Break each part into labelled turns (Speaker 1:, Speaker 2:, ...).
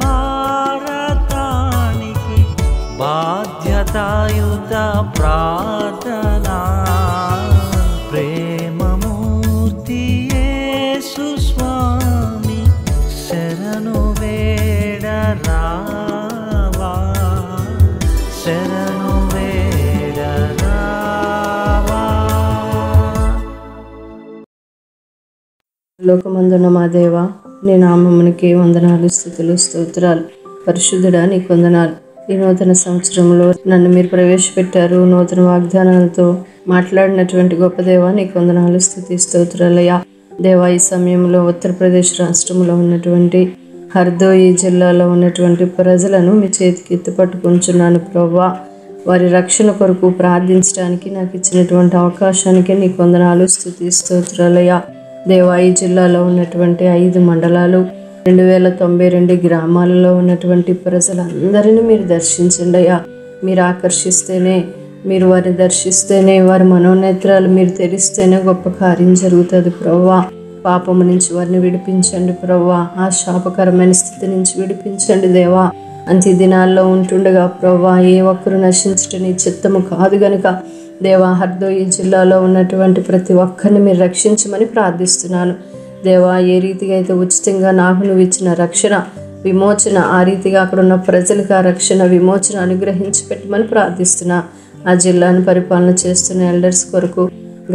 Speaker 1: భారతానికి బాధ్యతాయుత ప్రార్థనా. ప్రేమమూర్తి యేసు స్వామి శరణు వేడరావా, శరణు వేడరావా.
Speaker 2: లోకమందున మా దేవా, నీ నామమునికి వందనాలు, స్తుతులు, స్తోత్రాలు. పరిశుద్ధుడా నీకు వందనాలు. ఈ నూతన సంవత్సరంలో నన్ను మీరు ప్రవేశపెట్టారు. నూతన వాగ్దానాలతో మాట్లాడినటువంటి గొప్ప దేవా నీకు వందనాలు, స్తుతి, స్తోత్రాలయ్యా. దేవా, ఈ సమయంలో ఉత్తరప్రదేశ్ రాష్ట్రంలో ఉన్నటువంటి హర్దోయి జిల్లాలో ఉన్నటువంటి ప్రజలను మీ చేతికి ఎత్తుపట్టుకుంటున్నాను ప్రభువా. వారి రక్షణ కొరకు ప్రార్థించడానికి నాకు ఇచ్చినటువంటి అవకాశానికి నీకు వందనాలు, స్తుతి, స్తోత్రాలయ్యా. దేవా, ఈ జిల్లాలో ఉన్నటువంటి 5 మండలాలు 2092 గ్రామాలలో ఉన్నటువంటి ప్రజలందరినీ మీరు దర్శించండి అయ్యా. మీరు ఆకర్షిస్తేనే, మీరు వారిని దర్శిస్తేనే, వారి మనోనేత్రాలు మీరు తెరిస్తేనే గొప్ప కార్యం జరుగుతుంది ప్రభువా. పాపము నుంచి వారిని విడిపించండి ప్రభువా. ఆ శాపకరమైన స్థితి నుంచి విడిపించండి దేవా. అంత్య దినాల్లో ఉంటుండగా ప్రభువా, ఏ ఒక్కరు నశించటం నీ చిత్తము కాదు గనుక దేవా, హర్దోయి జిల్లాలో ఉన్నటువంటి ప్రతి ఒక్కరిని మీరు రక్షించమని ప్రార్థిస్తున్నాను దేవా. ఏ రీతిగా అయితే ఉచితంగా నాకు నువ్వు ఇచ్చిన రక్షణ, విమోచన, ఆ రీతిగా అక్కడ ఉన్న ప్రజలకు ఆ రక్షణ, విమోచన అనుగ్రహించి పెట్టమని ప్రార్థిస్తున్నా. ఆ జిల్లాను పరిపాలన చేస్తున్న ఎల్డర్స్ కొరకు,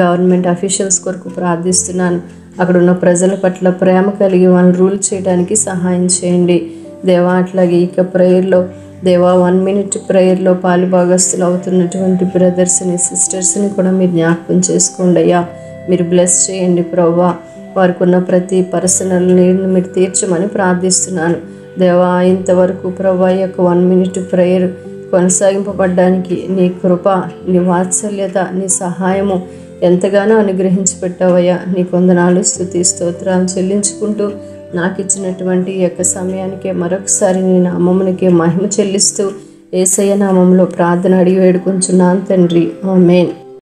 Speaker 2: గవర్నమెంట్ అఫీషియల్స్ కొరకు ప్రార్థిస్తున్నాను. అక్కడ ఉన్న ప్రజల పట్ల ప్రేమ కలిగి వాళ్ళని రూల్ చేయడానికి సహాయం చేయండి దేవా. అట్లాగే ఇక ప్రేయర్లో దేవా, 1 minute ప్రేయర్లో పాలుభాగస్తులు అవుతున్నటువంటి బ్రదర్స్ని, సిస్టర్స్ని కూడా మీరు జ్ఞాపకం చేసుకోండి అయ్యా. మీరు బ్లెస్ చేయండి ప్రభువా. వారికి ఉన్న ప్రతి పర్సనల్ నీడ్ని మీరు తీర్చమని ప్రార్థిస్తున్నాను దేవా. ఇంతవరకు ప్రభువా, ఈ యొక్క 1 minute ప్రేయర్ కొనసాగింపబడ్డానికి నీ కృప, నీ వాత్సల్యత, నీ సహాయము ఎంతగానో అనుగ్రహించి పెట్టావయ్యా. నీ వందనాలు, స్తుతి, స్తోత్రాలు చెల్లించుకుంటూ నాకు ఇచ్చినటువంటి ఈ యొక్క సమయానికే మరొకసారి నీ నామమునికే మహిమ చెల్లిస్తూ యేసయ్య నామములో ప్రార్థన అడిగి వేడుకుంటున్నాను తండ్రి. ఆమేన్.